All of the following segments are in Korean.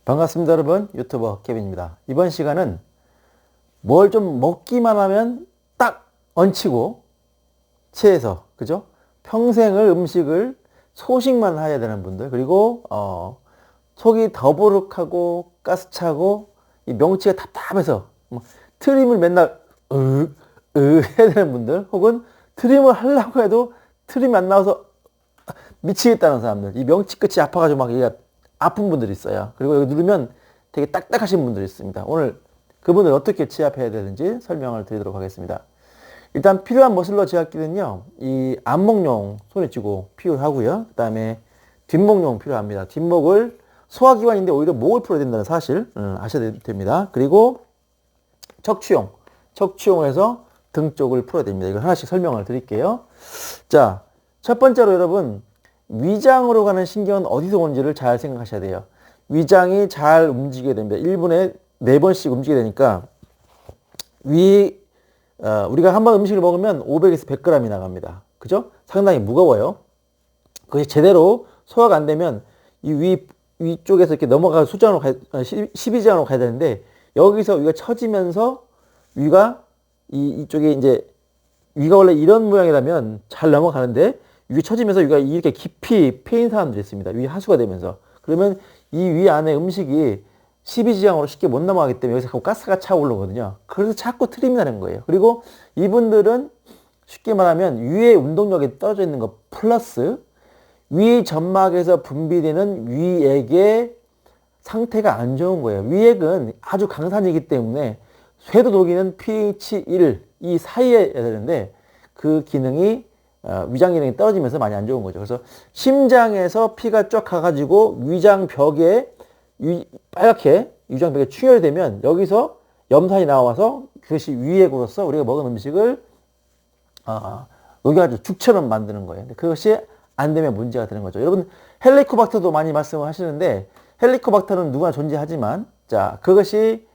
반갑습니다, 여러분. 유튜버 케빈입니다. 이번 시간은 뭘 좀 먹기만 하면 딱 얹히고 체해서, 그죠? 평생을 음식을 소식만 해야 되는 분들, 그리고 속이 더부룩하고 가스차고 이 명치가 답답해서 뭐 트림을 맨날 해야 되는 분들, 혹은 트림을 하려고 해도 트림이 안 나와서 미치겠다는 사람들, 이 명치 끝이 아파가지고 막 얘가 아픈 분들이 있어요. 그리고 여기 누르면 되게 딱딱하신 분들이 있습니다. 오늘 그분을 어떻게 치압해야 되는지 설명을 드리도록 하겠습니다. 일단 필요한 머슬러 제압기는요, 이 앞목용 손에 쥐고 필요하고요. 그 다음에 뒷목용 필요합니다. 뒷목을 소화기관인데 오히려 목을 풀어야 된다는 사실 아셔야 됩니다. 그리고 척추용을 해서 등 쪽을 풀어야 됩니다. 이걸 하나씩 설명을 드릴게요. 자, 첫 번째로 여러분, 위장으로 가는 신경은 어디서 오는지를 잘 생각하셔야 돼요. 위장이 잘 움직여야 됩니다. 1분에 4번씩 움직여야 되니까 우리가 한번 음식을 먹으면 500에서 100g이 나갑니다. 그죠? 상당히 무거워요. 그것이 제대로 소화가 안 되면 이 위쪽에서 이렇게 넘어가서 수장으로 12장으로 가야 되는데, 여기서 위가 처지면서 위가 이쪽에 이제 위가 원래 이런 모양이라면 잘 넘어가는데 위에 처지면서 위가 이렇게 깊이 패인 사람들이 있습니다. 위 하수가 되면서. 그러면 이 위 안에 음식이 12지장으로 쉽게 못 넘어가기 때문에 여기서 가스가 차오르거든요. 그래서 자꾸 트림이 나는 거예요. 그리고 이분들은 쉽게 말하면 위의 운동력이 떨어져 있는 것 플러스 위 점막에서 분비되는 위액의 상태가 안 좋은 거예요. 위액은 아주 강산이기 때문에 쇠도 녹이는 pH 1, 이 사이에 되는데 그 기능이 위장 기능이 떨어지면서 많이 안 좋은 거죠. 그래서 심장에서 피가 쫙 가가지고 위장벽에 빨갛게 위장벽에 충혈되면 여기서 염산이 나와서 그것이 위액으로서 우리가 먹은 음식을 녹여가지고 죽처럼 만드는 거예요. 근데 그것이 안 되면 문제가 되는 거죠. 여러분 헬리코박터도 많이 말씀을 하시는데, 헬리코박터는 누구나 존재하지만, 자, 그것이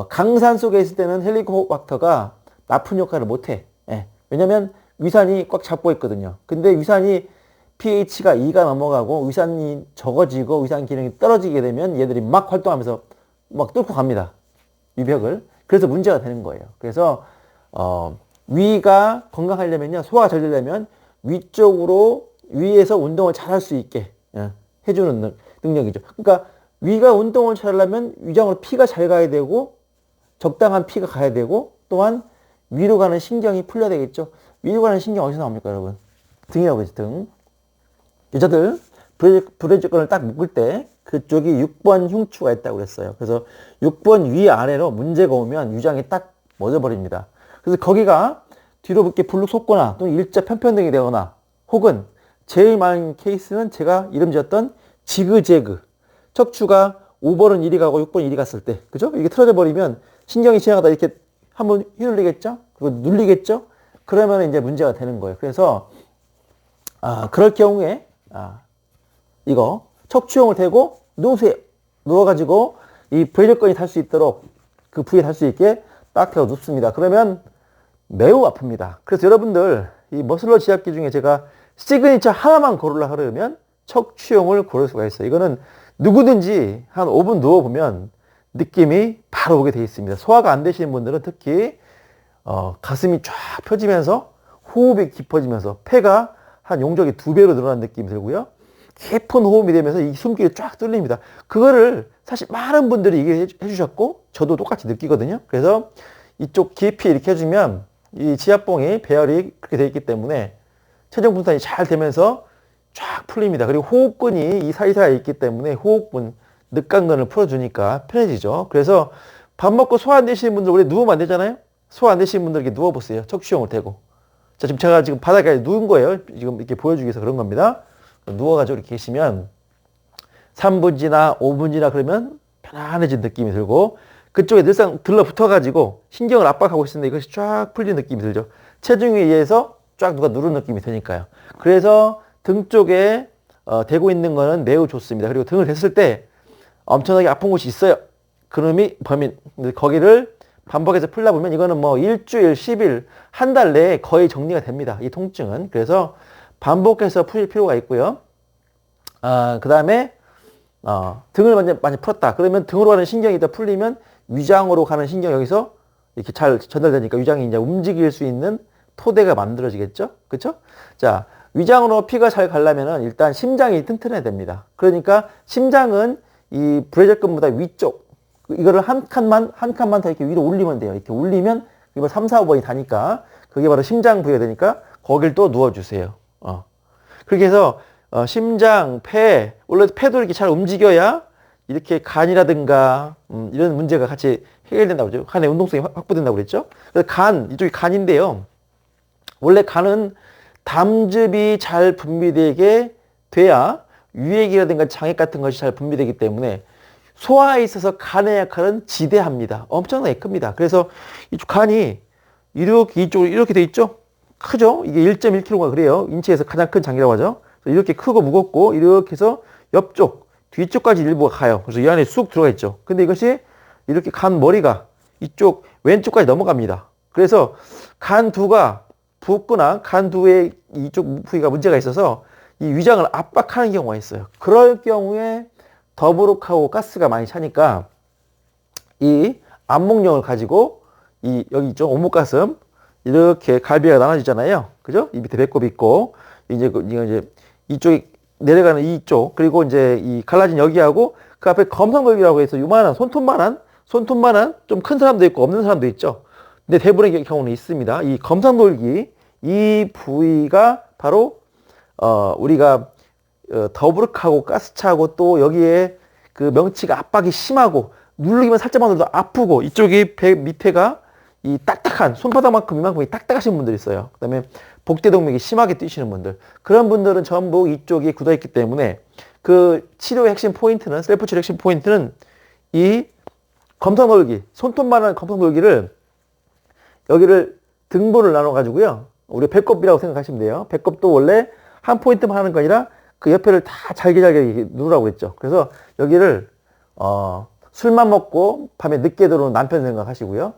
강산 속에 있을 때는 헬리코박터가 나쁜 역할을 못해. 예. 왜냐면 위산이 꽉 잡고 있거든요. 근데 위산이 pH가 2가 넘어가고 위산이 적어지고 위산 기능이 떨어지게 되면 얘들이 막 활동하면서 막 뚫고 갑니다. 위벽을. 그래서 문제가 되는 거예요. 그래서 위가 건강하려면요, 소화가 잘 되려면 위쪽으로 위에서 운동을 잘 할 수 있게 해주는 능력이죠. 그러니까 위가 운동을 잘 하려면 위장으로 피가 잘 가야 되고 적당한 피가 가야 되고, 또한 위로 가는 신경이 풀려야 되겠죠. 위로 가는 신경 어디서 나옵니까, 여러분? 등이라고 그러죠, 등. 여자들 브레이크건을 딱 묶을 때 그쪽이 6번 흉추가 있다고 그랬어요. 그래서 6번 위아래로 문제가 오면 위장이 딱 멎어버립니다. 그래서 거기가 뒤로 이렇게 불룩 솟거나 또는 일자 편편등이 되거나, 혹은 제일 많은 케이스는 제가 이름 지었던 지그재그, 척추가 5번은 이리 가고 6번은 이리 갔을 때, 그죠? 이게 틀어져 버리면 신경이 지나가다 이렇게 한번 휘둘리겠죠? 그리고 눌리겠죠? 그러면 이제 문제가 되는 거예요. 그래서 그럴 경우에 이거 척추용을 대고 누우세요. 누워가지고 이 브레이크건이 탈 수 있도록 그 부위에 탈 수 있게 딱 대고 눕습니다. 그러면 매우 아픕니다. 그래서 여러분들 이 머슬러 지압기 중에 제가 시그니처 하나만 고르려 하려면 척추용을 고를 수가 있어요. 이거는 누구든지 한 5분 누워보면 느낌이 바로 오게 되어 있습니다. 소화가 안 되시는 분들은 특히 가슴이 쫙 펴지면서 호흡이 깊어지면서 폐가 한 용적이 2배로 늘어난 느낌이 들고요. 깊은 호흡이 되면서 이 숨길이 쫙 뚫립니다. 그거를 사실 많은 분들이 얘기해 주셨고 저도 똑같이 느끼거든요. 그래서 이쪽 깊이 이렇게 해주면 이 지압봉이 배열이 그렇게 되어 있기 때문에 체중 분산이 잘 되면서 쫙 풀립니다. 그리고 호흡근이 이 사이사이에 있기 때문에 호흡근, 늑간근을 풀어주니까 편해지죠. 그래서 밥 먹고 소화 안 되시는 분들 원래 누우면 안 되잖아요. 소화 안 되시는 분들 이렇게 누워보세요. 척추용을 대고. 자, 지금 제가 지금 바닥에 누운 거예요. 지금 이렇게 보여주기 위해서 그런 겁니다. 누워가지고 이렇게 계시면 3분 지나 5분 지나 그러면 편안해진 느낌이 들고, 그쪽에 늘상 들러붙어가지고 신경을 압박하고 있는데 이것이 쫙 풀린 느낌이 들죠. 체중에 의해서 쫙 누가 누른 느낌이 드니까요. 그래서 등 쪽에 대고 있는 거는 매우 좋습니다. 그리고 등을 댔을 때 엄청나게 아픈 곳이 있어요. 그놈이 범인. 거기를 반복해서 풀다 보면 이거는 뭐 일주일, 10일, 한 달 내에 거의 정리가 됩니다. 이 통증은. 그래서 반복해서 풀 필요가 있고요. 그 다음에 등을 많이 풀었다. 그러면 등으로 가는 신경이 더 풀리면 위장으로 가는 신경 여기서 이렇게 잘 전달되니까 위장이 이제 움직일 수 있는 토대가 만들어지겠죠? 그쵸? 자, 위장으로 피가 잘 가려면은 일단 심장이 튼튼해야 됩니다. 그러니까 심장은 이 브래적근보다 위쪽, 이거를 한 칸만 더 이렇게 위로 올리면 돼요. 이렇게 올리면 이거 3, 4, 5번이 다니까 그게 바로 심장 부위가 되니까 거길 또 누워주세요. 그렇게 해서 심장, 폐, 원래 폐도 이렇게 잘 움직여야 이렇게 간이라든가 이런 문제가 같이 해결된다고 그러죠. 간의 운동성이 확보된다고 그랬죠. 그래서 간, 이쪽이 간인데요. 원래 간은 담즙이 잘 분비되게 돼야 유액이라든가 장액 같은 것이 잘 분비되기 때문에 소화에 있어서 간의 역할은 지대합니다. 엄청나게 큽니다. 그래서 이 간이 이렇게 이쪽으로 이렇게 돼 있죠. 크죠. 이게 1.1kg가 그래요. 인체에서 가장 큰 장이라고 하죠. 이렇게 크고 무겁고 이렇게 해서 옆쪽, 뒤쪽까지 일부가 가요. 그래서 이 안에 쑥 들어가 있죠. 근데 이것이 이렇게 간 머리가 이쪽 왼쪽까지 넘어갑니다. 그래서 간두가 붓거나 간두의 이쪽 부위가 문제가 있어서 이 위장을 압박하는 경우가 있어요. 그럴 경우에 더부룩하고 가스가 많이 차니까 이 안목령을 가지고 이 여기 있죠. 오목가슴 이렇게 갈비가 나눠지잖아요. 그죠? 이 밑에 배꼽 있고 이제 이쪽에 내려가는 이쪽 그리고 이제 이 갈라진 여기하고 그 앞에 검성돌기라고 해서 요만한 손톱만한 좀 큰 사람도 있고 없는 사람도 있죠. 근데 대부분의 경우는 있습니다. 이 검성돌기 이 부위가 바로 우리가 더부룩하고 가스차고 또 여기에 그 명치가 압박이 심하고 누르기만 살짝만 눌러도 아프고 이쪽이 배 밑에가 이 딱딱한 손바닥만큼 이만큼이 딱딱하신 분들 있어요. 그다음에 복대동맥이 심하게 뛰시는 분들 그런 분들은 전부 이쪽이 굳어있기 때문에 그 치료의 핵심 포인트는 셀프 치료 핵심 포인트는 이 검성돌기 손톱만한 검성돌기를 여기를 등분을 나눠 가지고요. 우리 배꼽이라고 생각하시면 돼요. 배꼽도 원래 한 포인트만 하는 거 아니라 그 옆에를 다 잘게 누르라고 그랬죠. 그래서 여기를 술만 먹고 밤에 늦게 들어오는 남편 생각하시고요.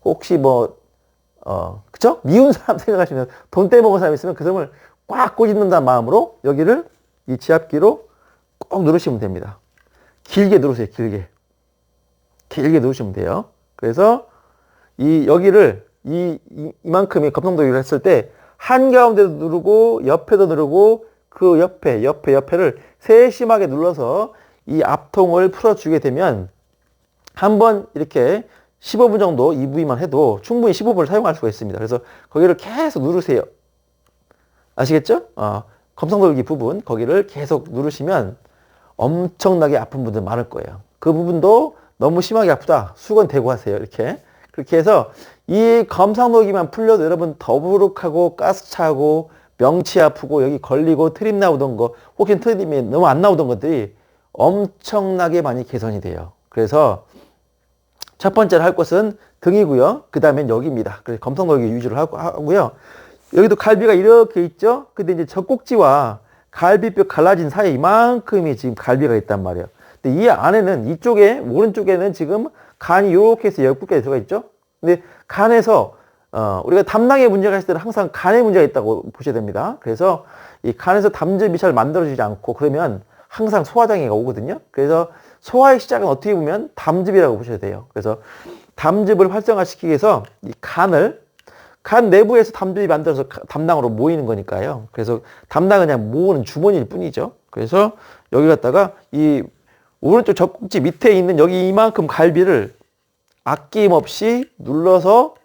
혹시 그쵸? 미운 사람 생각하시면 돈 떼먹은 사람 있으면 그 사람을 꽉 꼬집는다는 마음으로 여기를 이 지압기로 꼭 누르시면 됩니다. 길게 누르세요. 길게 누르시면 돼요. 그래서 여기를 이만큼의 검성돌기를 했을 때 한가운데도 누르고 옆에도 누르고 그 옆에를 세심하게 눌러서 이 압통을 풀어주게 되면 한번 이렇게 15분 정도 이 부위만 해도 충분히 15분을 사용할 수가 있습니다. 그래서 거기를 계속 누르세요. 아시겠죠? 검성돌기 부분 거기를 계속 누르시면 엄청나게 아픈 분들 많을 거예요. 그 부분도 너무 심하게 아프다. 수건 대고 하세요. 이렇게. 그렇게 해서 이 검성돌기만 풀려도 여러분 더부룩하고 가스차고 명치 아프고 여기 걸리고 트림 나오던 거 혹시 트림이 너무 안 나오던 것들이 엄청나게 많이 개선이 돼요. 그래서 첫 번째로 할 것은 등이고요. 그 다음엔 여기입니다. 그래서 검성돌기 유지를 하고요. 여기도 갈비가 이렇게 있죠. 근데 이제 젖꼭지와 갈비뼈 갈라진 사이에 이만큼이 지금 갈비가 있단 말이에요. 근데 이 안에는 이쪽에 오른쪽에는 지금 간이 이렇게 해서 옆구리까지 들어가 있죠. 근데 간에서 우리가 담낭에 문제가 있을 때는 항상 간에 문제가 있다고 보셔야 됩니다. 그래서 이 간에서 담즙이 잘 만들어지지 않고 그러면 항상 소화장애가 오거든요. 그래서 소화의 시작은 어떻게 보면 담즙이라고 보셔야 돼요. 그래서 담즙을 활성화시키기 위해서 이 간 내부에서 담즙이 만들어서 담낭으로 모이는 거니까요. 그래서 담낭은 그냥 모으는 주머니일 뿐이죠. 그래서 여기 갖다가 이 오른쪽 젖꼭지 밑에 있는 여기 이만큼 갈비를 아낌없이 눌러서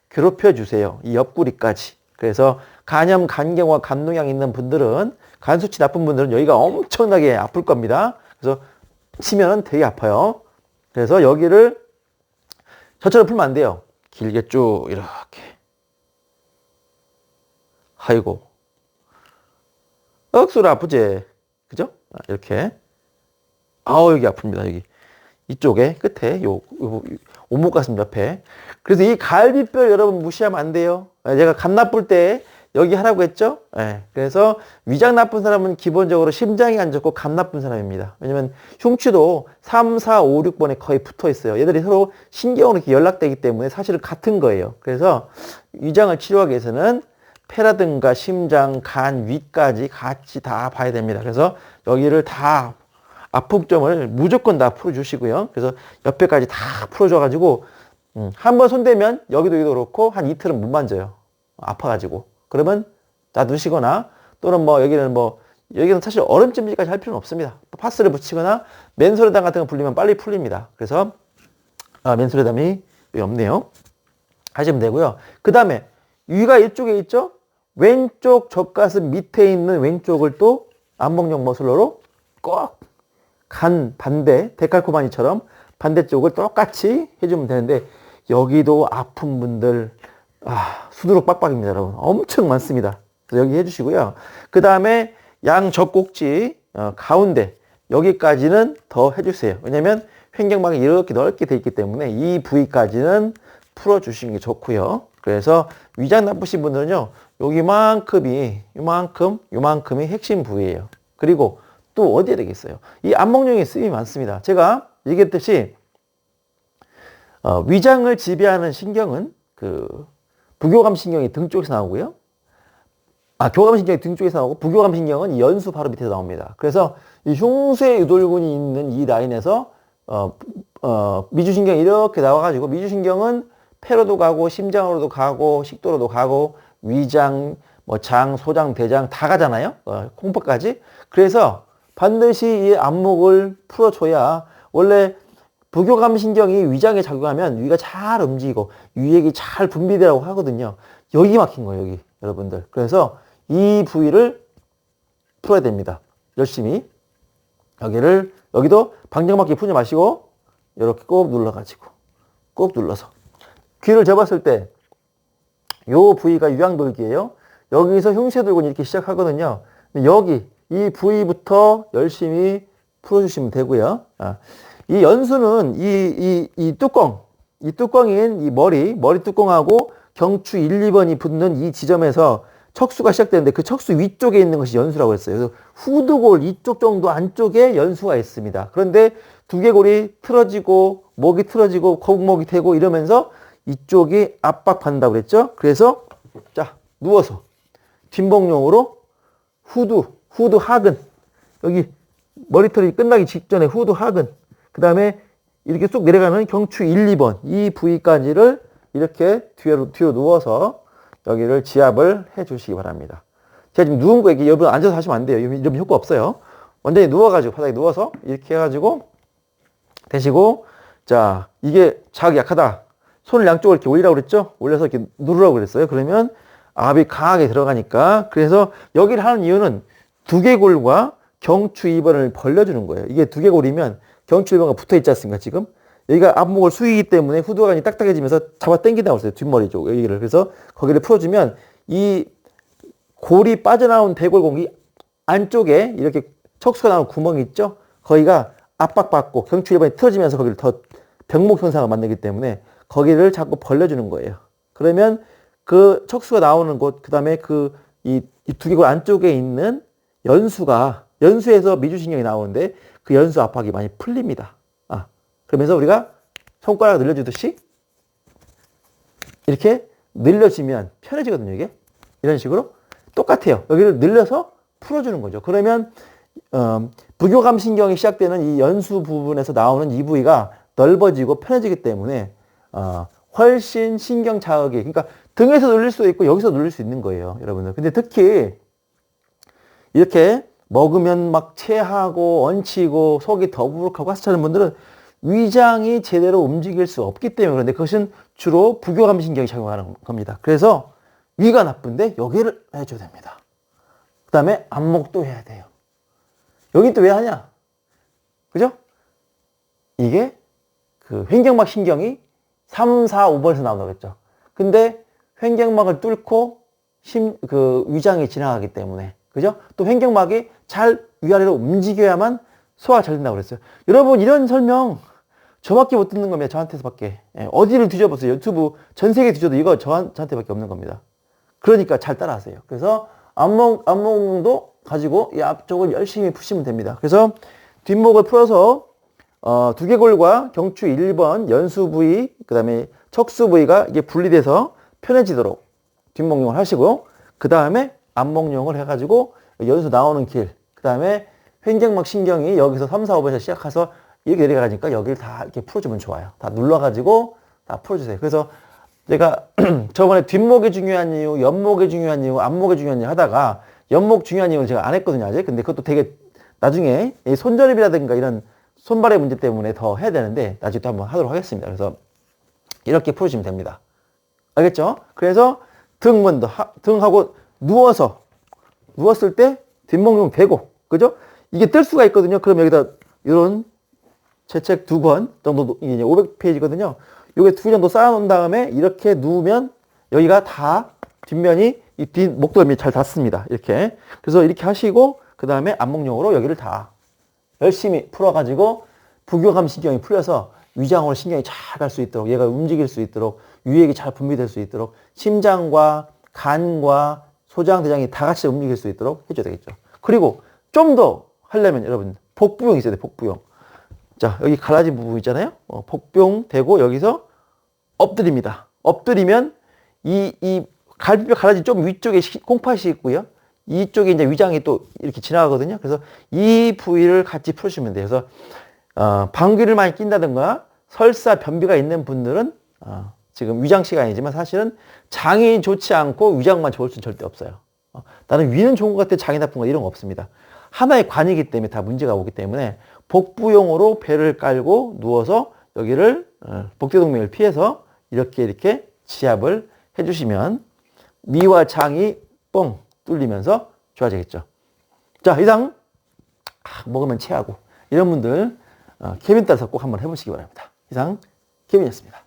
괴롭혀 주세요. 이 옆구리까지. 그래서 간염, 간경화, 간농양 있는 분들은 간 수치 나쁜 분들은 여기가 엄청나게 아플 겁니다. 그래서 치면은 되게 아파요. 그래서 여기를 저처럼 풀면 안 돼요. 길게 쭉 이렇게. 아이고. 억수로 아프지? 그죠? 이렇게. 여기 아픕니다. 여기. 이쪽에 끝에 오목가슴 옆에. 그래서 이 갈비뼈 여러분 무시하면 안 돼요. 제가 간 나쁠 때 여기 하라고 했죠. 그래서 위장 나쁜 사람은 기본적으로 심장이 안 좋고 간 나쁜 사람입니다. 왜냐면 흉추도 3, 4, 5, 6번에 거의 붙어 있어요. 얘들이 서로 신경으로 이렇게 연락되기 때문에 사실은 같은 거예요. 그래서 위장을 치료하기 위해서는 폐라든가 심장, 간, 위까지 같이 다 봐야 됩니다. 그래서 여기를 다 압폭점을 무조건 다 풀어주시고요. 그래서 옆에까지 다 풀어줘가지고 한번 손대면 여기도 그렇고 한 이틀은 못 만져요. 아파가지고. 그러면 놔두시거나 또는 뭐 여기는 사실 얼음찜질까지 할 필요는 없습니다. 파스를 붙이거나 맨솔에담 같은 거 불리면 빨리 풀립니다. 그래서 맨솔에담이 없네요. 하시면 되고요. 그 다음에 위가 이쪽에 있죠? 왼쪽 젖가슴 밑에 있는 왼쪽을 또 안목용 머슬러로 꼭 반대 데칼코마니처럼 반대쪽을 똑같이 해주면 되는데 여기도 아픈 분들 수두룩 빡빡입니다, 여러분. 엄청 많습니다. 그래서 여기 해주시고요. 그 다음에 양 젖꼭지 가운데 여기까지는 더 해주세요. 왜냐면 횡격막이 이렇게 넓게 돼 있기 때문에 이 부위까지는 풀어주시는 게 좋고요. 그래서 위장 나쁘신 분들은요, 요만큼이 핵심 부위예요. 그리고 또 어디에 되겠어요? 이 안목용에 쓰임이 많습니다. 제가 얘기했듯이 위장을 지배하는 신경은 부교감 신경이 등 쪽에서 나오고요. 교감 신경이 등 쪽에서 나오고 부교감 신경은 이 연수 바로 밑에서 나옵니다. 그래서 이 흉쇄 유돌근이 있는 이 라인에서 미주신경이 이렇게 나와가지고 미주신경은 폐로도 가고 심장으로도 가고 식도로도 가고 위장, 장, 소장, 대장 다 가잖아요. 콩팥까지. 그래서 반드시 이 안목을 풀어줘야 원래 부교감 신경이 위장에 작용하면 위가 잘 움직이고 위액이 잘 분비되라고 하거든요. 여기 막힌 거예요, 여기 여러분들. 그래서 이 부위를 풀어야 됩니다. 열심히. 여기도 방정맞게 풀지 마시고 이렇게 꼭 눌러가지고 꼭 눌러서 귀를 접었을 때 요 부위가 유양돌기예요. 여기서 흉쇄돌근이 이렇게 시작하거든요. 여기 이 부위부터 열심히 풀어주시면 되고요. 이 연수는 이 뚜껑인 이 머리 뚜껑하고 경추 1, 2번이 붙는 이 지점에서 척수가 시작되는데 그 척수 위쪽에 있는 것이 연수라고 했어요. 그래서 후두골 이쪽 정도 안쪽에 연수가 있습니다. 그런데 두개골이 틀어지고 목이 틀어지고 거북목이 되고 이러면서 이쪽이 압박받는다고 그랬죠. 그래서 자 누워서 뒷목용으로 후두 하근 여기 머리털이 끝나기 직전에 후두 하근 그 다음에 이렇게 쏙 내려가는 경추 1, 2번 이 부위까지를 이렇게 뒤로 누워서 여기를 지압을 해 주시기 바랍니다. 제가 지금 누운 거 얘기 여러분 앉아서 하시면 안 돼요. 이러면 효과 없어요. 완전히 누워가지고 바닥에 누워서 이렇게 해가지고 대시고 자 이게 자극이 약하다. 손을 양쪽으로 이렇게 올리라고 그랬죠? 올려서 이렇게 누르라고 그랬어요. 그러면 압이 강하게 들어가니까 그래서 여기를 하는 이유는 두개골과 경추 2번을 벌려주는 거예요. 이게 두개골이면 경추 2번과 붙어 있지 않습니까, 지금? 여기가 앞목을 숙이기 때문에 후두관이 딱딱해지면서 잡아 당긴다고 했어요. 뒷머리 쪽, 여기를. 그래서 거기를 풀어주면 이 골이 빠져나온 대골공이 안쪽에 이렇게 척수가 나온 구멍이 있죠? 거기가 압박받고 경추 1번이 틀어지면서 거기를 더 병목 현상을 만들기 때문에 거기를 자꾸 벌려주는 거예요. 그러면 그 척수가 나오는 곳, 그 다음에 이 두개골 안쪽에 있는 연수에서 미주신경이 나오는데 그 연수 압박이 많이 풀립니다. 그러면서 우리가 손가락을 늘려주듯이 이렇게 늘려지면 편해지거든요, 이게. 이런 식으로 똑같아요. 여기를 늘려서 풀어주는 거죠. 그러면 부교감 신경이 시작되는 이 연수 부분에서 나오는 이 부위가 넓어지고 편해지기 때문에 훨씬 신경 자극이 그러니까 등에서 눌릴 수도 있고 여기서 눌릴 수 있는 거예요, 여러분들. 근데 특히 이렇게 먹으면 막 체하고 얹히고 속이 더부룩하고 하찮은 분들은 위장이 제대로 움직일 수 없기 때문에 그런데 그것은 주로 부교감 신경이 작용하는 겁니다. 그래서 위가 나쁜데 여기를 해줘야 됩니다. 그 다음에 안목도 해야 돼요. 여기 또 왜 하냐? 그죠? 이게 그 횡격막 신경이 3, 4, 5번에서 나온다고 했죠. 근데 횡격막을 뚫고 위장이 지나가기 때문에 그죠? 또 횡격막이 잘 위아래로 움직여야만 소화가 잘 된다고 그랬어요. 여러분 이런 설명 저밖에 못 듣는 겁니다. 저한테서밖에. 어디를 뒤져보세요. 유튜브 전 세계 뒤져도 이거 저한테밖에 없는 겁니다. 그러니까 잘 따라하세요. 그래서 안목도 가지고 이 앞쪽을 열심히 푸시면 됩니다. 그래서 뒷목을 풀어서 두개골과 경추 1번 연수 부위, 그 다음에 척수 부위가 이게 분리돼서 편해지도록 뒷목용을 하시고 그 다음에 안목용을 해가지고 연수 나오는 길, 그 다음에 횡격막 신경이 여기서 3, 4, 5번에서 시작해서 이렇게 내려가니까 여기를 다 이렇게 풀어주면 좋아요. 다 눌러가지고 다 풀어주세요. 그래서 제가 저번에 뒷목이 중요한 이유, 옆목이 중요한 이유, 앞목이 중요한 이유 하다가 옆목 중요한 이유는 제가 안 했거든요, 아직. 근데 그것도 되게 나중에 이 손저립이라든가 이런 손발의 문제 때문에 더 해야 되는데 나중에 또 한번 하도록 하겠습니다. 그래서 이렇게 풀어주시면 됩니다. 알겠죠? 그래서 등 먼저, 등하고 누웠을 때 뒷목용 대고, 그죠? 이게 뜰 수가 있거든요. 그럼 여기다 이런 제 책 2권 정도, 이게 500페이지거든요. 요게 2개 정도 쌓아놓은 다음에 이렇게 누우면 여기가 다 뒷면이 이 뒷 목덜미 잘 닿습니다. 이렇게. 그래서 이렇게 하시고 그 다음에 안목용으로 여기를 다 열심히 풀어가지고 부교감 신경이 풀려서 위장으로 신경이 잘 갈 수 있도록 얘가 움직일 수 있도록 유액이 잘 분비될 수 있도록 심장과 간과 소장, 대장이 다 같이 움직일 수 있도록 해줘야 되겠죠. 그리고 좀 더 하려면 여러분 복부용 있어야 돼. 복부용. 자, 여기 갈라진 부분 있잖아요. 복부용 되고 여기서 엎드립니다. 엎드리면 이 갈비뼈 갈라진 좀 위쪽에 콩팥이 있고요. 이쪽에 이제 위장이 또 이렇게 지나가거든요. 그래서 이 부위를 같이 풀으시면 돼요. 그래서 방귀를 많이 낀다든가 설사 변비가 있는 분들은 지금 위장 시간이지만 사실은 장이 좋지 않고 위장만 좋을 수는 절대 없어요. 나는 위는 좋은 것 같아, 장이 나쁜 거 이런 거 없습니다. 하나의 관이기 때문에 다 문제가 오기 때문에 복부용으로 배를 깔고 누워서 여기를 복대동맥을 피해서 이렇게 지압을 해주시면 위와 장이 뻥 뚫리면서 좋아지겠죠. 자, 이상 먹으면 체하고 이런 분들 케빈 따라서 꼭 한번 해보시기 바랍니다. 이상 케빈이었습니다.